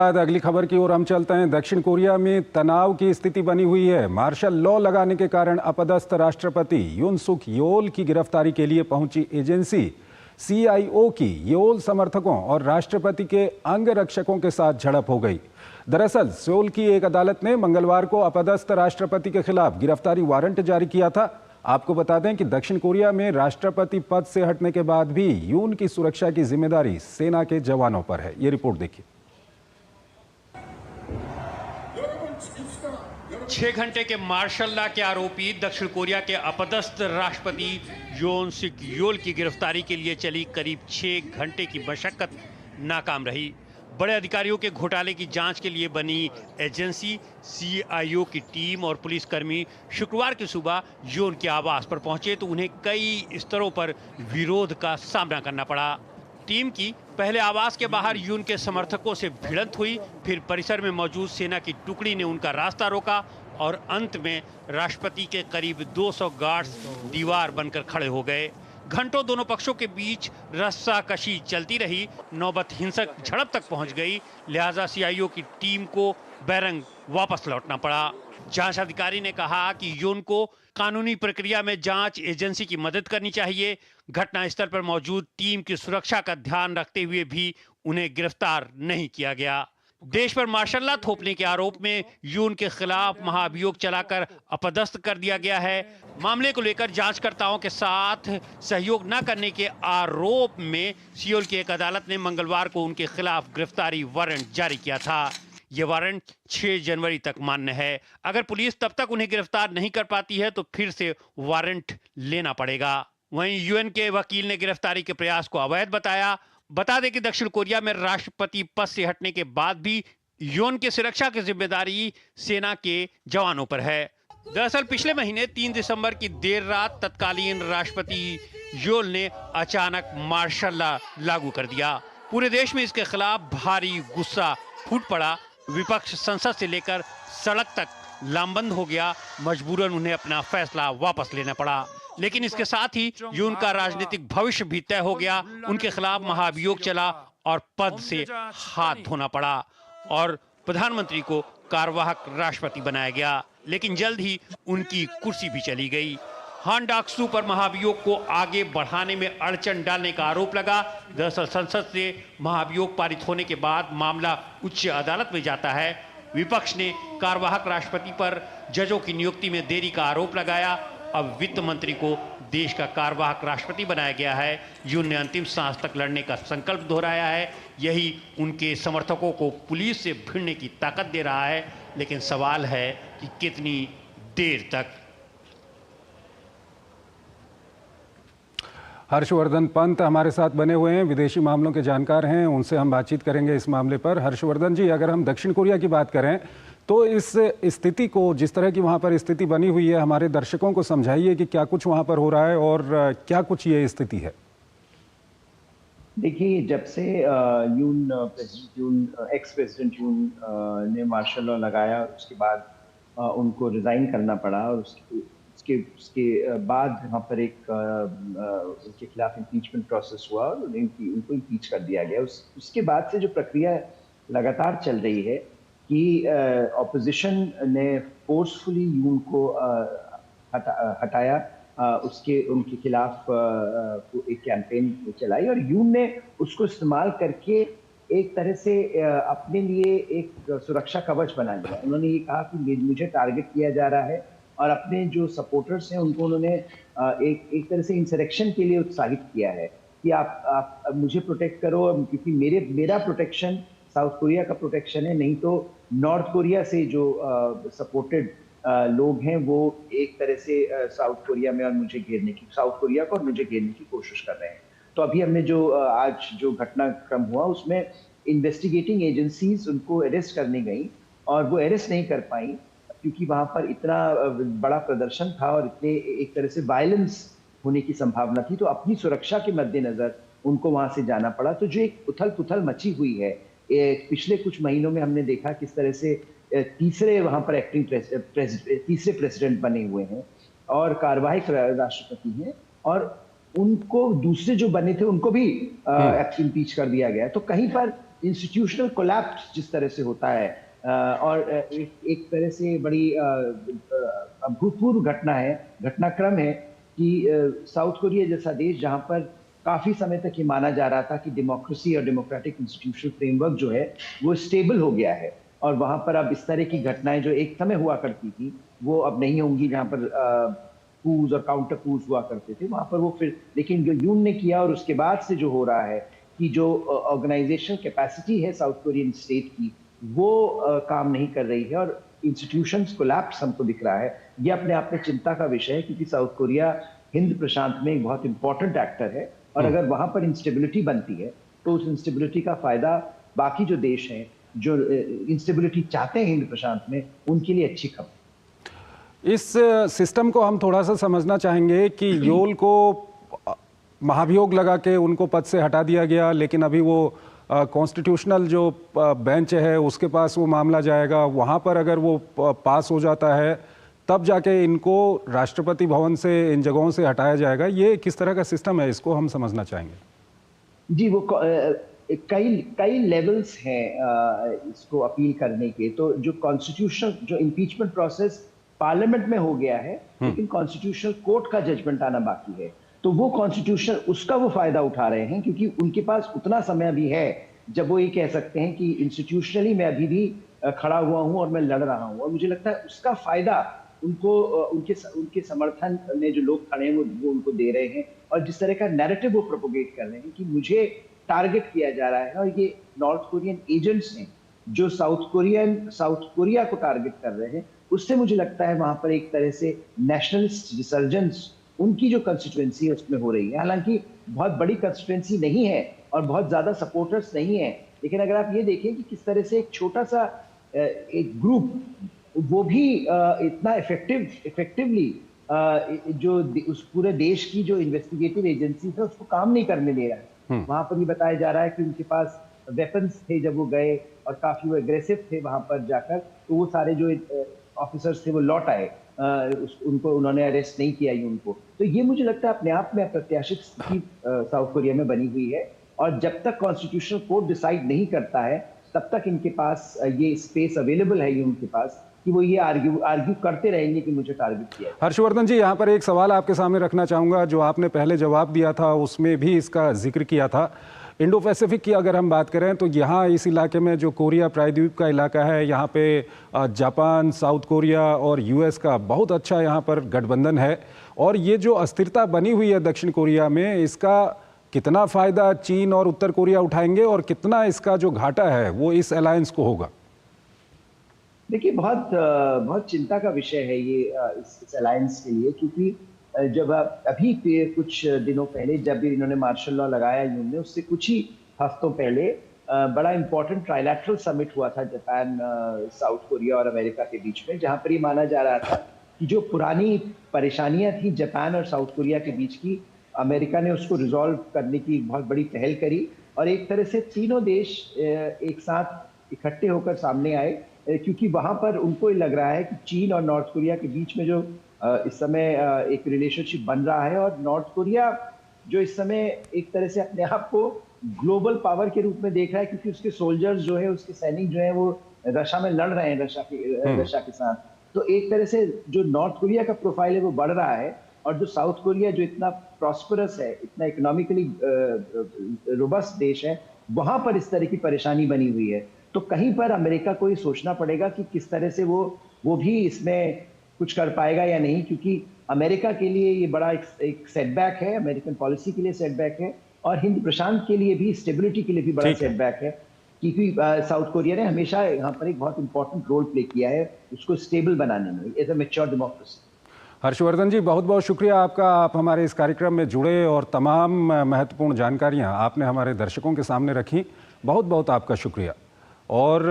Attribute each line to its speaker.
Speaker 1: बाद अगली खबर की ओर हम चलते हैं। दक्षिण कोरिया में तनाव की स्थिति बनी हुई है। मार्शल लॉ लगाने के कारण अपदस्थ राष्ट्रपति यून सुक योल की गिरफ्तारी के लिए पहुंची एजेंसी सीआईओ की योल समर्थकों और राष्ट्रपति के अंगरक्षकों के साथ झड़प हो गई। दरअसल सोल की एक अदालत ने मंगलवार को अपदस्थ राष्ट्रपति के खिलाफ गिरफ्तारी वारंट जारी किया था। आपको बता दें कि दक्षिण कोरिया में राष्ट्रपति पद से हटने के बाद भी यून की सुरक्षा की जिम्मेदारी सेना के जवानों पर है। ये रिपोर्ट देखिए।
Speaker 2: 6 घंटे के मार्शल लॉ के आरोपी दक्षिण कोरिया के अपदस्थ राष्ट्रपति योन सुक योल की गिरफ्तारी के लिए चली करीब 6 घंटे की मशक्कत नाकाम रही। बड़े अधिकारियों के घोटाले की जांच के लिए बनी एजेंसी सीआईओ की टीम और पुलिसकर्मी शुक्रवार की सुबह योन के आवास पर पहुंचे तो उन्हें कई स्तरों पर विरोध का सामना करना पड़ा। टीम की पहले आवास के बाहर यून के समर्थकों से भिड़ंत हुई, फिर परिसर में मौजूद सेना की टुकड़ी ने उनका रास्ता रोका और अंत में राष्ट्रपति के करीब 200 गार्ड्स दीवार बनकर खड़े हो गए। घंटों दोनों पक्षों के बीच रस्साकशी चलती रही। नौबत हिंसक झड़प तक पहुंच गई, लिहाजा सीआईओ की टीम को बैरंग वापस लौटना पड़ा। जांच अधिकारी ने कहा कि यून को कानूनी प्रक्रिया में जांच एजेंसी की मदद करनी चाहिए। घटनास्थल पर मौजूद टीम की सुरक्षा का ध्यान रखते हुए भी उन्हें गिरफ्तार नहीं किया गया। देश पर मार्शल लॉ थोपने के आरोप में यून के खिलाफ महाभियोग चलाकर अपदस्थ कर दिया गया है। मामले को लेकर जांचकर्ताओं के साथ सहयोग न करने के आरोप में सियोल की एक अदालत ने मंगलवार को उनके खिलाफ गिरफ्तारी वारंट जारी किया था। ये वारंट 6 जनवरी तक मान्य है। अगर पुलिस तब तक उन्हें गिरफ्तार नहीं कर पाती है तो फिर से वारंट लेना पड़ेगा। वहीं यूएन के वकील ने गिरफ्तारी के प्रयास को अवैध बताया। बता दें कि दक्षिण कोरिया में राष्ट्रपति पद से हटने के बाद भी यूएन की सुरक्षा की जिम्मेदारी सेना के जवानों पर है। दरअसल पिछले महीने 3 दिसंबर की देर रात तत्कालीन राष्ट्रपति योल ने अचानक मार्शल लॉ लागू कर दिया। पूरे देश में इसके खिलाफ भारी गुस्सा फूट पड़ा। विपक्ष संसद से लेकर सड़क तक लामबंद हो गया। मजबूरन उन्हें अपना फैसला वापस लेना पड़ा। लेकिन इसके साथ ही यून का राजनीतिक भविष्य भी तय हो गया। उनके खिलाफ महाभियोग चला और पद से हाथ धोना पड़ा और प्रधानमंत्री को कार्यवाहक राष्ट्रपति बनाया गया। लेकिन जल्द ही उनकी कुर्सी भी चली गई। हान डाक-सू पर महाभियोग को आगे बढ़ाने में अड़चन डालने का आरोप लगा। दरअसल संसद से महाभियोग पारित होने के बाद मामला उच्च अदालत में जाता है। विपक्ष ने कार्यवाहक राष्ट्रपति पर जजों की नियुक्ति में देरी का आरोप लगाया। अब वित्त मंत्री को देश का कार्यवाहक राष्ट्रपति बनाया गया है। यून ने अंतिम सांस तक लड़ने का संकल्प दोहराया है। यही उनके समर्थकों को पुलिस से भिड़ने की ताकत दे रहा है। लेकिन सवाल है कि कितनी देर तक।
Speaker 1: हर्षवर्धन पंत हमारे साथ बने हुए हैं, विदेशी मामलों के जानकार हैं, उनसे हम बातचीत करेंगे इस मामले पर। हर्षवर्धन जी, अगर हम दक्षिण कोरिया की बात करें तो इस स्थिति को, जिस तरह की वहां पर स्थिति बनी हुई है, हमारे दर्शकों को समझाइए कि क्या कुछ वहां पर हो रहा है और क्या कुछ ये स्थिति है।
Speaker 3: देखिए, जब से एक्स प्रेसिडेंट यून ने मार्शल लॉ लगाया, उसके बाद उनको रिजाइन करना पड़ा और उसके बाद वहाँ पर एक उनके खिलाफ इम्पीचमेंट प्रोसेस हुआ और उनको इम्पीच कर दिया गया। उसके बाद से जो प्रक्रिया लगातार चल रही है कि ऑपोजिशन ने फोर्सफुली यून को हटाया, उनके खिलाफ एक कैंपेन चलाई और यून ने उसको इस्तेमाल करके एक तरह से अपने लिए एक सुरक्षा कवच बना लिया। उन्होंने ये कहा कि मुझे टारगेट किया जा रहा है और अपने जो सपोर्टर्स हैं उनको उन्होंने एक तरह से इंसरेक्शन के लिए उत्साहित किया है कि आप मुझे प्रोटेक्ट करो, क्योंकि मेरा प्रोटेक्शन साउथ कोरिया का प्रोटेक्शन है, नहीं तो नॉर्थ कोरिया से जो सपोर्टेड लोग हैं वो एक तरह से साउथ कोरिया को और मुझे घेरने की कोशिश कर रहे हैं। तो अभी हमने आज जो घटनाक्रम हुआ उसमें इन्वेस्टिगेटिंग एजेंसीज उनको अरेस्ट करने गई और वो अरेस्ट नहीं कर पाई क्योंकि वहां पर इतना बड़ा प्रदर्शन था और इतने एक तरह से वायलेंस होने की संभावना थी। तो अपनी सुरक्षा के मद्देनजर उनको वहां से जाना पड़ा। तो जो एक उथल पुथल मची हुई है, पिछले कुछ महीनों में हमने देखा किस तरह से तीसरे वहां पर तीसरे प्रेसिडेंट बने हुए हैं और कार्यवाहक राष्ट्रपति हैं और उनको दूसरे जो बने थे उनको भी इम्पीच कर दिया गया। तो कहीं पर इंस्टीट्यूशनल कोलैप्स जिस तरह से होता है और एक तरह से बड़ी अभूतपूर्व घटनाक्रम है कि साउथ कोरिया जैसा देश जहां पर काफी समय तक ये माना जा रहा था कि डेमोक्रेसी और डेमोक्रेटिक इंस्टीट्यूशनल फ्रेमवर्क जो है वो स्टेबल हो गया है, और वहां पर अब इस तरह की घटनाएं जो एक समय हुआ करती थी वो अब नहीं होंगी, जहां पर कूज और काउंटर कूज हुआ करते थे वहां पर वो फिर, लेकिन जो यून ने किया और उसके बाद से जो हो रहा है कि जो ऑर्गेनाइजेशनल कैपेसिटी है साउथ कोरियन स्टेट की वो काम नहीं कर रही है और इंस्टीट्यूशंस कोलैप्स हमको दिख रहा है। ये अपने आप में चिंता का विषय है क्योंकि साउथ कोरिया हिंद प्रशांत में एक बहुत इंपॉर्टेंट एक्टर है और अगर वहां पर इंस्टेबिलिटी बनती है तो उस इंस्टेबिलिटी का फायदा बाकी जो देश हैं जो इंस्टेबिलिटी चाहते हैं हिंद प्रशांत में उनके लिए अच्छी खबर।
Speaker 1: इस सिस्टम को हम थोड़ा सा समझना चाहेंगे कि योल को महाभियोग लगा के उनको पद से हटा दिया गया, लेकिन अभी वो कॉन्स्टिट्यूशनल जो बेंच है उसके पास वो मामला जाएगा, वहाँ पर अगर वो पास हो जाता है तब जाके इनको राष्ट्रपति भवन से इन जगहों से हटाया जाएगा। ये किस तरह का सिस्टम है, इसको हम समझना चाहेंगे।
Speaker 3: जी, वो कई लेवल्स हैं इसको अपील करने के। तो जो कॉन्स्टिट्यूशनल जो इम्पीचमेंट प्रोसेस पार्लियामेंट में हो गया है, लेकिन कॉन्स्टिट्यूशनल कोर्ट का जजमेंट आना बाकी है, तो वो कॉन्स्टिट्यूशन उसका वो फायदा उठा रहे हैं क्योंकि उनके पास उतना समय अभी है जब वो ये कह सकते हैं कि इंस्टीट्यूशनली मैं अभी भी खड़ा हुआ हूं और मैं लड़ रहा हूं, और मुझे लगता है उसका फायदा उनको उनके समर्थन में जो लोग खड़े हैं वो उनको दे रहे हैं, और जिस तरह का नैरेटिव वो प्रोपोगेट कर रहे हैं कि मुझे टारगेट किया जा रहा है, और ये नॉर्थ कोरियन एजेंट्स हैं जो साउथ कोरिया को टारगेट कर रहे हैं, उससे मुझे लगता है वहां पर एक तरह से नेशनलिस्ट रिसर्जेंस उनकी जो कंस्टिट्यूएंसी है उसमें हो रही है। हालांकि बहुत बड़ी कंस्टिट्यूएंसी नहीं है और बहुत ज्यादा सपोर्टर्स नहीं है, लेकिन अगर आप ये देखें कि किस तरह से एक छोटा सा एक ग्रुप वो भी इतना इफेक्टिवली जो उस पूरे देश की जो इन्वेस्टिगेटिव एजेंसी है उसको काम नहीं करने दे रहा है। वहां पर ये बताया जा रहा है कि उनके पास वेपन्स थे जब वो गए और काफी वो एग्रेसिव थे वहां पर जाकर, तो वो सारे जो ऑफिसर्स थे वो लौट आए, उनको उन्होंने अरेस्ट नहीं किया ही उनको। तो ये मुझे लगता है अपने आप में अप्रत्याशित स्थिति साउथ कोरिया में बनी हुई है, और जब तक कॉन्स्टिट्यूशनल कोर्ट डिसाइड नहीं करता है तब तक इनके पास ये स्पेस अवेलेबल है उनके पास कि वो ये आर्ग्यू करते रहेंगे कि मुझे टारगेट किया।
Speaker 1: हर्षवर्धन जी, यहाँ पर एक सवाल आपके सामने रखना चाहूँगा, जो आपने पहले जवाब दिया था उसमें भी इसका जिक्र किया था। इंडो पैसिफिक की अगर हम बात करें तो यहाँ इस इलाके में जो कोरिया प्रायद्वीप का इलाका है, यहाँ पे जापान, साउथ कोरिया और यूएस का बहुत अच्छा यहाँ पर गठबंधन है, और ये जो अस्थिरता बनी हुई है दक्षिण कोरिया में, इसका कितना फ़ायदा चीन और उत्तर कोरिया उठाएंगे और कितना इसका जो घाटा है वो इस अलायंस को होगा?
Speaker 3: देखिए, बहुत चिंता का विषय है ये इस अलायंस के लिए, क्योंकि जब अभी कुछ दिनों पहले जब इन्होंने मार्शल लॉ लगाया यून ने, उससे कुछ ही हफ्तों पहले बड़ा इंपॉर्टेंट ट्राइलैटरल समिट हुआ था जापान, साउथ कोरिया और अमेरिका के बीच में, जहां पर ये माना जा रहा था कि जो पुरानी परेशानियां थी जापान और साउथ कोरिया के बीच की, अमेरिका ने उसको रिजॉल्व करने की बहुत बड़ी पहल करी, और एक तरह से तीनों देश एक साथ इकट्ठे होकर सामने आए, क्योंकि वहां पर उनको लग रहा है कि चीन और नॉर्थ कोरिया के बीच में जो इस समय एक रिलेशनशिप बन रहा है, और नॉर्थ कोरिया जो इस समय एक तरह से अपने आप को ग्लोबल पावर के रूप में देख रहा है, क्योंकि उसके सोल्जर्स जो है, उसके सैनिक जो है वो रशिया में लड़ रहे हैं रशिया के साथ। तो एक तरह से जो नॉर्थ कोरिया का प्रोफाइल है वो बढ़ रहा है, और जो साउथ कोरिया जो इतना प्रॉस्परस है, इतना इकोनॉमिकली रोबस्ट देश है, वहां पर इस तरह की परेशानी बनी हुई है। तो कहीं पर अमेरिका को ये सोचना पड़ेगा कि किस तरह से वो भी इसमें कुछ कर पाएगा या नहीं, क्योंकि अमेरिका के लिए ये बड़ा एक सेटबैक है, अमेरिकन पॉलिसी के लिए सेटबैक है, और हिंद प्रशांत के लिए भी, स्टेबिलिटी के लिए भी बड़ा सेटबैक है, क्योंकि साउथ कोरिया ने हमेशा यहाँ पर एक बहुत इंपॉर्टेंट रोल प्ले किया है उसको स्टेबल बनाने में as a mature democracy.
Speaker 1: Harshvardhan ji, बहुत बहुत शुक्रिया आपका, आप हमारे इस कार्यक्रम में जुड़े और तमाम महत्वपूर्ण जानकारियाँ आपने हमारे दर्शकों के सामने रखी। बहुत बहुत आपका शुक्रिया। और